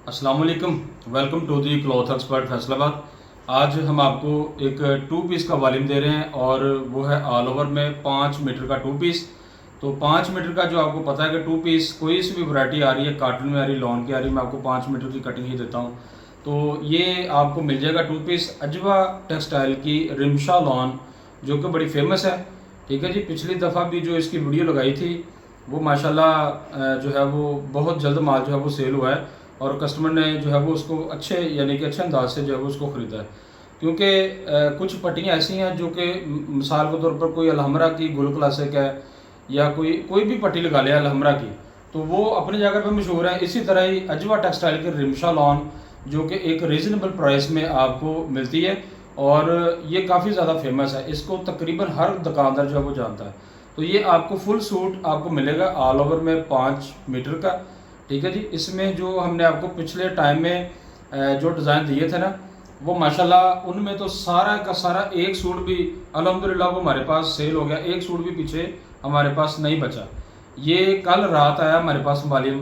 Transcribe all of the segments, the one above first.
अस्सलाम वालेकुम। Welcome to the cloth expert Faisalabad. आज हम आपको एक टू पीस का वॉल्यूम दे रहे हैं और वो है ऑल ओवर में 5 मीटर का टू पीस। तो 5 मीटर का जो आपको पता है कि टू पीस कोई सी भी वैरायटी आ रही है, काटन में आ रही, लॉन की आ रही, मैं आपको 5 मीटर की कटिंग ही देता हूँ। तो ये आपको मिल जाएगा टू पीस अजवा टेक्सटाइल की रिमशा लॉन, जो कि बड़ी फेमस है। ठीक है जी, पिछली दफ़ा भी जो इसकी वीडियो लगाई थी वो माशाल्लाह जो है वो बहुत जल्द माल जो है वो सेल हुआ है और कस्टमर ने जो है वो उसको अच्छे यानी कि अच्छे अंदाज से जो है वो उसको ख़रीदा है। क्योंकि कुछ पट्टियाँ ऐसी हैं जो कि मिसाल के तौर पर कोई अलहमरा की गुल क्लासिक है या कोई कोई भी पट्टी लगा लिया अलहमरा की, तो वो अपनी जगह पे मशहूर है। इसी तरह ही अजवा टेक्सटाइल के रिमशा लॉन जो कि एक रीज़नेबल प्राइस में आपको मिलती है और ये काफ़ी ज़्यादा फेमस है, इसको तकरीबन हर दुकानदार जो है वो जानता है। तो ये आपको फुल सूट आपको मिलेगा ऑल ओवर में 5 मीटर का। ठीक है जी, इसमें जो हमने आपको पिछले टाइम में जो डिज़ाइन दिए थे ना, वो माशाल्लाह उनमें तो सारा का सारा एक सूट भी अल्हम्दुलिल्लाह वो हमारे पास सेल हो गया, एक सूट भी पीछे हमारे पास नहीं बचा। ये कल रात आया हमारे पास वॉल्यूम।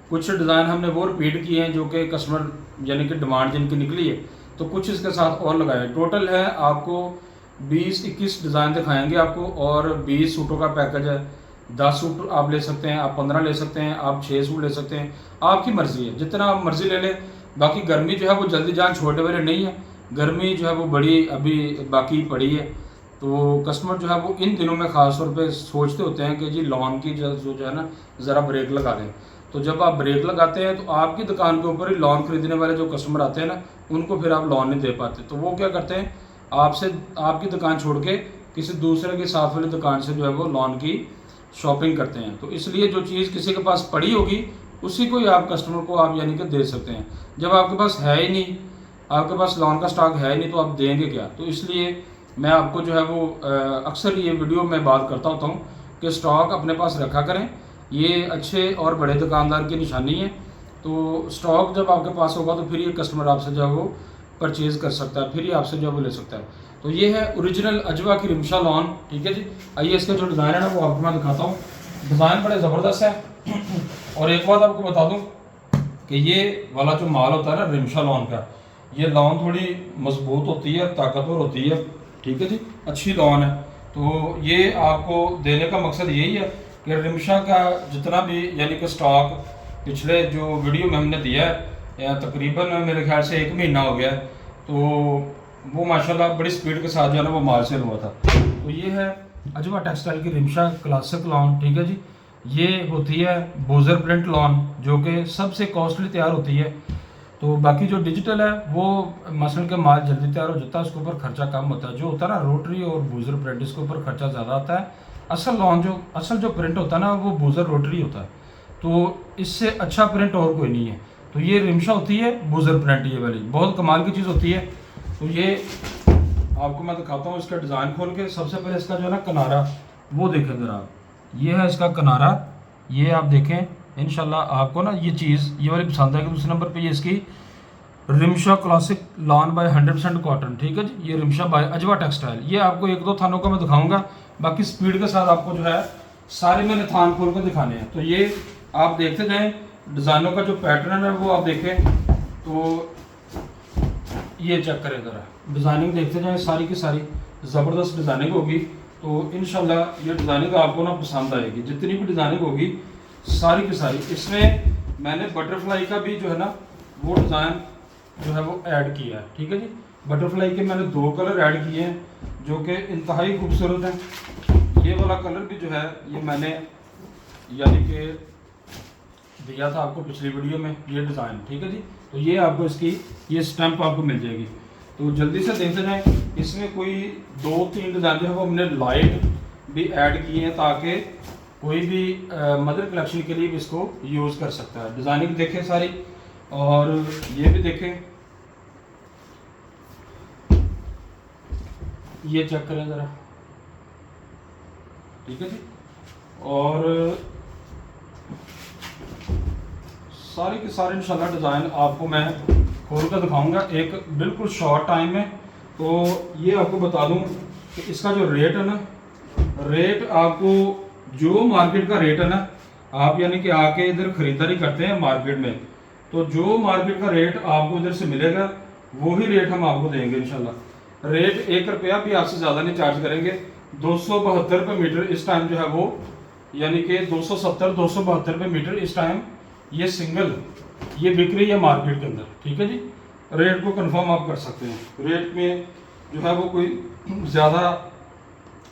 कुछ डिज़ाइन हमने वो रिपीट किए हैं जो कि कस्टमर यानी कि डिमांड जिनकी निकली है, तो कुछ इसके साथ और लगाए। टोटल है आपको 20-21 डिज़ाइन दिखाएंगे आपको और 20 सूटों का पैकेज है। 10 सूट आप ले सकते हैं, आप 15 ले सकते हैं, आप 6 सूट ले सकते हैं, आपकी मर्ज़ी है, जितना आप मर्ज़ी ले लें। बाकी गर्मी जो है वो जल्दी जान छोड़ने वाले नहीं है, गर्मी जो है वो बड़ी अभी बाकी पड़ी है। तो कस्टमर जो है वो इन दिनों में ख़ास तौर पे सोचते होते हैं कि जी लॉन की जो है ना ज़रा ब्रेक लगा दें। तो जब आप ब्रेक लगाते हैं तो आपकी दुकान के ऊपर ही लॉन खरीदने वाले जो कस्टमर आते हैं ना, उनको फिर आप लॉन नहीं दे पाते। तो वो क्या करते हैं, आपसे आपकी दुकान छोड़ के किसी दूसरे के साथ वाली दुकान से जो है वो लॉन की शॉपिंग करते हैं। तो इसलिए जो चीज़ किसी के पास पड़ी होगी उसी को ही आप कस्टमर को आप यानी कि दे सकते हैं। जब आपके पास है ही नहीं, आपके पास लॉन का स्टॉक है ही नहीं, तो आप देंगे क्या। तो इसलिए मैं आपको जो है वो अक्सर ये वीडियो में बात करता होता हूँ कि स्टॉक अपने पास रखा करें, ये अच्छे और बड़े दुकानदार की निशानी है। तो स्टॉक जब आपके पास होगा तो फिर ये कस्टमर आपसे जो है वो परचेज़ कर सकता है, फिर ही आपसे जो है वो ले सकता है। तो ये है ओरिजिनल अजवा की रिमशा लॉन। ठीक है जी, आइए इसका जो डिज़ाइन है ना वो आपको मैं दिखाता हूँ। डिज़ाइन बड़े ज़बरदस्त है। और एक बात आपको बता दूँ कि ये वाला जो माल होता है ना रिमशा लॉन का, ये लॉन थोड़ी मजबूत होती है, ताकतवर होती है। ठीक है जी, अच्छी लॉन है। तो ये आपको देने का मकसद यही है कि रिमशा का जितना भी यानी कि स्टॉक पिछले जो वीडियो में हमने दिया है, या तकरीबन मेरे ख्याल से 1 महीना हो गया है, तो वो माशाल्लाह बड़ी स्पीड के साथ जो है ना वो माल सेल हुआ था। तो ये है अजवा टेक्सटाइल की रिमशा क्लासिक लॉन। ठीक है जी, ये होती है बोजर प्रिंट लॉन जो कि सबसे कॉस्टली तैयार होती है। तो बाकी जो डिजिटल है वो मसल के माल जल्दी तैयार हो जाता है, उसके ऊपर खर्चा कम होता है। जो होता है ना रोटरी और बूजर प्रिंट, इसके ऊपर खर्चा ज़्यादा आता है। असल जो प्रिंट होता है ना वो बूजर रोटरी होता है, तो इससे अच्छा प्रिंट और कोई नहीं है। तो ये रिमशा होती है बूजर प्रिंट, ये वाली बहुत कमाल की चीज़ होती है। तो ये आपको मैं दिखाता हूँ इसका डिज़ाइन खोल के। सबसे पहले इसका जो है ना किनारा वो देखें ज़रा आप, ये है इसका किनारा, ये आप देखें। इंशाल्लाह आपको ना ये चीज़ ये वाली पसंद आएगी। दूसरे नंबर पे ये इसकी Rimsha classic lawn by 100% cotton. ठीक है जी, ये रिमशा बाय अजवा टेक्सटाइल। ये आपको एक दो थानों का मैं दिखाऊंगा, बाकी स्पीड के साथ आपको जो है सारे मैंने थान खोल कर दिखाने हैं। तो ये आप देखते जाएँ, डिज़ाइनों का जो पैटर्न है वो आप देखें। तो ये चेक करें ज़रा, डिज़ाइनिंग देखते जाएँ, सारी की सारी ज़बरदस्त डिज़ाइनिंग होगी। तो इंशाल्लाह ये डिज़ाइनिंग आपको ना पसंद आएगी, जितनी भी डिज़ाइनिंग होगी सारी की सारी। इसमें मैंने बटरफ्लाई का भी जो है ना वो डिज़ाइन जो है वो ऐड किया है। ठीक है जी, बटरफ्लाई के मैंने 2 कलर ऐड किए हैं जो कि इंतहाई खूबसूरत हैं। ये वाला कलर भी जो है ये मैंने यानी कि दिया था आपको पिछली वीडियो में, ये डिज़ाइन। ठीक है जी, तो ये आपको इसकी ये स्टैंप आपको मिल जाएगी। तो जल्दी से देखते जाएं, इसमें कोई 2-3 डिज़ाइन जो है वो हमने लाइट भी ऐड किए हैं ताकि कोई भी मदर कलेक्शन के लिए भी इसको यूज़ कर सकता है। डिज़ाइनिंग देखें सारी, और ये भी देखें, ये चेक करें ज़रा। ठीक है जी, और सारे के सारे इंशाल्लाह डिज़ाइन आपको मैं खोल कर दिखाऊंगा एक बिल्कुल शॉर्ट टाइम में। तो ये आपको बता दूं कि इसका जो रेट है ना, रेट आपको जो मार्केट का रेट है ना, आप यानी कि आके इधर ख़रीदारी करते हैं मार्केट में, तो जो मार्केट का रेट आपको इधर से मिलेगा वही रेट हम आपको देंगे इंशाल्लाह। रेट 1 रुपया भी आपसे ज़्यादा नहीं चार्ज करेंगे। 272 रुपये मीटर इस टाइम जो है वो, यानी कि 272 रुपये मीटर इस टाइम ये सिंगल ये बिक रही है मार्केट के अंदर, ठीक है जी। रेट को कंफर्म आप कर सकते हैं। रेट में जो है वो कोई ज़्यादा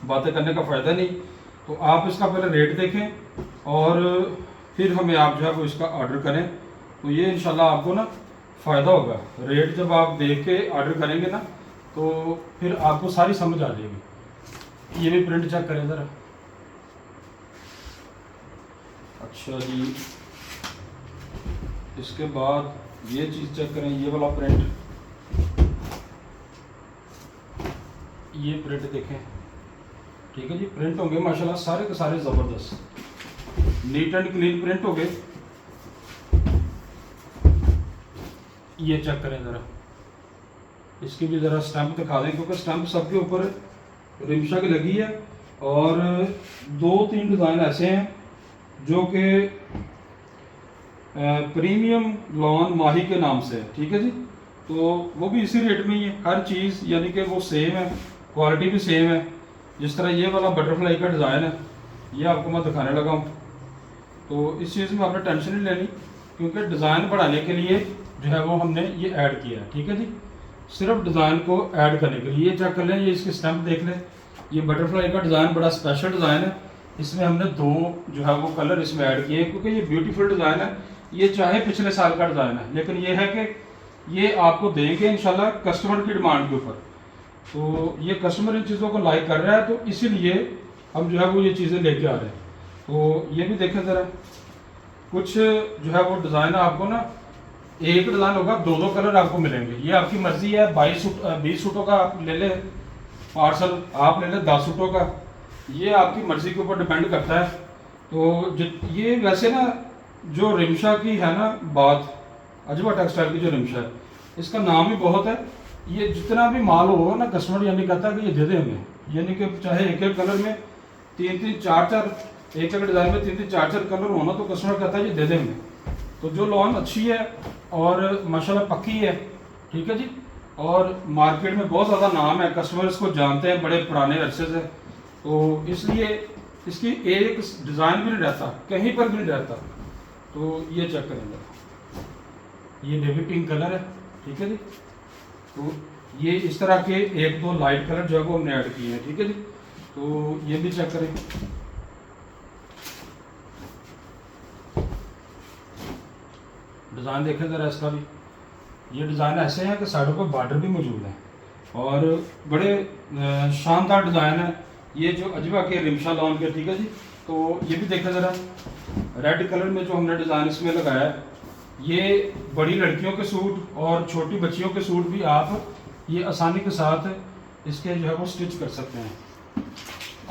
बातें करने का फ़ायदा नहीं। तो आप इसका पहले रेट देखें और फिर हमें आप जो है वो इसका ऑर्डर करें, तो ये इंशाल्लाह आपको ना फ़ायदा होगा। रेट जब आप देख के ऑर्डर करेंगे ना तो फिर आपको सारी समझ आ जाएगी। ये भी प्रिंट चेक करें ज़रा। अच्छा जी, इसके बाद ये चीज़ चेक करें, ये वाला प्रिंट, ये प्रिंट देखें, ठीक है जी। प्रिंट होंगे माशाल्लाह सारे के सारे ज़बरदस्त, नीट एंड क्लीन प्रिंट हो गए। ये चेक करें ज़रा, इसकी भी ज़रा स्टैंप दिखा दें, क्योंकि स्टैंप सबके ऊपर रिमशा की लगी है। और 2-3 डिज़ाइन ऐसे हैं जो कि प्रीमियम लॉन माही के नाम से है, ठीक है जी। तो वो भी इसी रेट में ही है, हर चीज़ यानी कि वो सेम है, क्वालिटी भी सेम है। जिस तरह ये वाला बटरफ्लाई का डिज़ाइन है, ये आपको मैं दिखाने लगा हूँ। तो इस चीज़ में आपने टेंशन नहीं लेनी, क्योंकि डिज़ाइन बढ़ाने के लिए जो है वो हमने ये ऐड किया है, ठीक है जी। सिर्फ डिज़ाइन को ऐड करने के लिए। ये चेक कर लें, ये इसकी स्टैंप देख लें। ये बटरफ्लाई का डिज़ाइन बड़ा स्पेशल डिज़ाइन है। इसमें हमने 2 जो है वो कलर इसमें ऐड किए, क्योंकि ये ब्यूटीफुल डिज़ाइन है। ये चाहे पिछले साल का डिज़ाइन है, लेकिन ये है कि ये आपको देंगे इंशाल्लाह कस्टमर की डिमांड के ऊपर। तो ये कस्टमर इन चीज़ों को लाइक कर रहा है, तो इसीलिए हम जो है वो ये चीज़ें लेके आ रहे हैं। तो ये भी देखें ज़रा, कुछ जो है वो डिज़ाइन आपको ना, एक डिज़ाइन होगा 2-2 कलर आपको मिलेंगे। ये आपकी मर्ज़ी है, 20 सूटों का आप ले लें पार्सल, आप ले लें 10 सूटों का, ये आपकी मर्ज़ी के ऊपर डिपेंड करता है। तो ये वैसे ना जो रिमशा की है ना बात, अजवा टेक्सटाइल की जो रिमशा है, इसका नाम ही बहुत है। ये जितना भी माल होगा ना, कस्टमर यानी कहता है कि ये दे दें हमें, यानी कि चाहे एक कलर में 3-3, 4-4, एक डिज़ाइन में 3-3, 4-4 कलर होना, तो कस्टमर कहता है ये दे दें हमें। तो जो लॉन अच्छी है और माशाल्लाह पक्की है, ठीक है जी, और मार्केट में बहुत ज़्यादा नाम है, कस्टमर इसको जानते हैं बड़े पुराने अरसे से, तो इसलिए इसकी एक डिज़ाइन भी नहीं रहता, कहीं पर भी नहीं रहता। तो ये चेक करेंगे, ये बेबी पिंक कलर है, ठीक है जी। तो ये इस तरह के 1-2 लाइट कलर जो है वो हमने ऐड किए हैं, ठीक है जी। तो ये भी चेक करें। डिज़ाइन देखें ज़रा इसका भी। ये डिज़ाइन ऐसे हैं कि साइडों पर बॉर्डर भी मौजूद है और बड़े शानदार डिज़ाइन है। ये जो अजवा के रिमशा लॉन के, ठीक है जी। तो ये भी देखें ज़रा, रेड कलर में जो हमने डिज़ाइन इसमें लगाया है, ये बड़ी लड़कियों के सूट और छोटी बच्चियों के सूट भी आप ये आसानी के साथ इसके जो है वो स्टिच कर सकते हैं।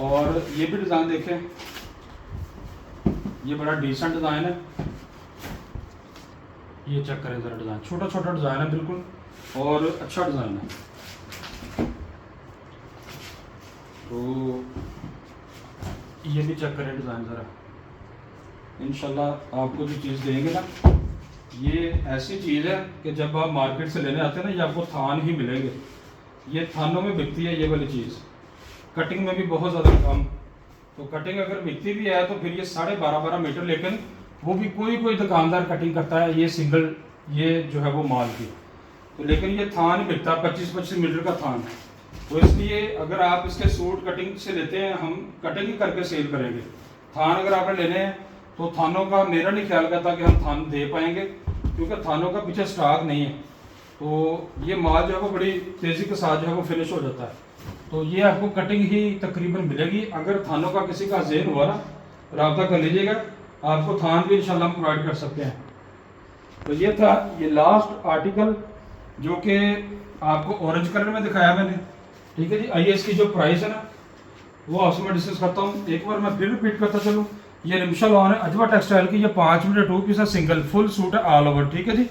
और ये भी डिज़ाइन देखें, ये बड़ा डिसेंट डिज़ाइन है। ये चेक करें ज़रा, डिज़ाइन छोटा छोटा डिज़ाइन है बिल्कुल, और अच्छा डिज़ाइन है। तो ये भी चेक करें डिज़ाइन ज़रा। इंशाल्लाह आपको जो चीज़ देंगे ना, ये ऐसी चीज़ है कि जब आप मार्केट से लेने आते हैं ना, ये आपको थान ही मिलेंगे। ये थानों में बिकती है ये वाली चीज़, कटिंग में भी बहुत ज़्यादा कम। तो कटिंग अगर बिकती भी है तो फिर ये 12.5 मीटर, लेकिन वो भी कोई दुकानदार कटिंग करता है ये सिंगल, ये जो है वो माल की। तो लेकिन ये थान ही बिकता है 25-25 मीटर का थान। तो इसलिए अगर आप इसके सूट कटिंग से लेते हैं, हम कटिंग ही करके सेल करेंगे। थान अगर आपने लेने हैं तो थानों का मेरा नहीं ख्याल करता कि हम थान दे पाएंगे, क्योंकि थानों का पीछे स्टॉक नहीं है। तो ये माल जो है वो बड़ी तेज़ी के साथ जो है वो फिनिश हो जाता है। तो ये आपको कटिंग ही तकरीबन मिलेगी। अगर थानों का किसी का ज़हन हुआ ना, रब्ता कर लीजिएगा, आपको थान भी इंशाल्लाह हम प्रोवाइड कर सकते हैं। तो ये था ये लास्ट आर्टिकल जो कि आपको ऑरेंज कलर में दिखाया मैंने, ठीक है जी। आइए इसकी जो प्राइस है ना वो आपसे मैं डिस्कस करता हूँ। एक बार मैं फिर रिपीट करता चलूँ, ये रिमशा लॉन है अजवा टेक्सटाइल की, ये 5 मीटर 2 पीस है, सिंगल फुल सूट है ऑल ओवर, ठीक है जी।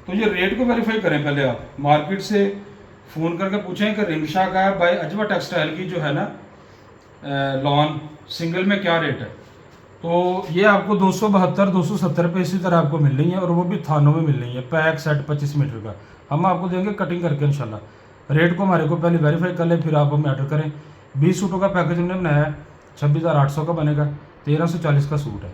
तो ये रेट को वेरीफाई करें पहले, आप मार्केट से फ़ोन करके पूछें कि रिमशा का बाय अजवा टेक्सटाइल की जो है ना लॉन सिंगल में क्या रेट है। तो ये आपको 270 रुपये इसी तरह आपको मिल रही है, और वो भी थानों में मिल रही है। पैक सेट 25 मीटर का हम आपको देंगे कटिंग करके इंशाल्लाह। रेट को हमारे को पहले वेरीफाई कर लें, फिर आप हमें ऑर्डर करें। 20 सूटों का पैकेज हमने बनाया है, 26,800 का बनेगा। 1340 का सूट है,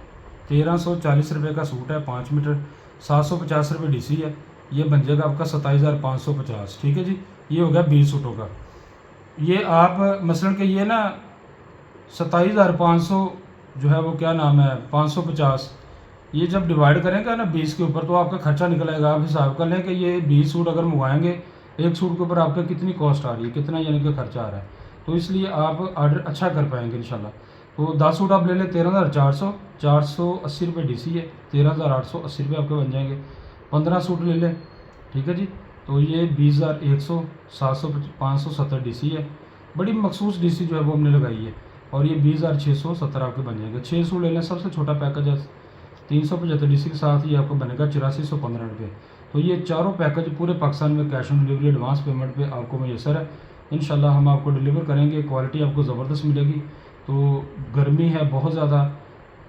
1340 रुपये का सूट है 5 मीटर। 750 रुपये DC है, ये बन जाएगा आपका 27,550। ठीक है जी, ये हो गया 20 सूटों का। ये आप मसलन के ये ना 27,500 जो है वो क्या नाम है 550, ये जब डिवाइड करेंगे ना 20 के ऊपर तो आपका खर्चा निकलेगा। आप हिसाब कर लें कि ये 20 सूट अगर मंगवाएंगे, एक सूट के ऊपर आपका कितनी कॉस्ट आ रही है, कितना यानी कि खर्चा आ रहा है। तो इसलिए आप ऑर्डर अच्छा कर पाएंगे इंशाल्लाह। तो 10 सूट आप ले लें 13,400, 480 रुपये DC है, 13,880 रुपये आपके बन जाएंगे। 15 सूट ले लें, ठीक है जी, तो ये 20,100, 570 DC है। बड़ी मखसूस DC जो है वो हमने लगाई है, और ये 20,670 आपके बन जाएंगे। 6 सूट ले लें, सबसे छोटा पैकेज है 375 DC के साथ, ये आपको बनेगा 8415 रुपये। तो ये चारों पैकेज पूरे पाकिस्तान में cash on delivery advance payment पे आपको मैसर है। इंशाल्लाह हम आपको डिलीवर करेंगे, क्वालिटी आपको ज़बरदस्त मिलेगी। तो गर्मी है बहुत ज़्यादा,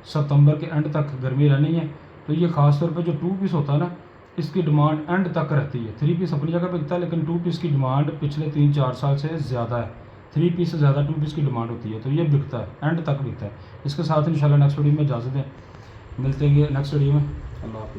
सितंबर के एंड तक गर्मी रहनी है, तो ये ख़ास तौर पे जो 2 पीस होता है ना, इसकी डिमांड एंड तक रहती है। 3 पीस अपनी जगह बिकता है, लेकिन 2 पीस की डिमांड पिछले 3-4 साल से ज़्यादा है। 3 पीस से ज़्यादा 2 पीस की डिमांड होती है, तो ये बिकता है, एंड तक बिकता है। इसके साथ इंशाल्लाह नेक्स्ट वीडियो में इजाज़त दें, मिलते हैं नेक्स्ट वीडियो में। अल्लाह हाफ़िज़।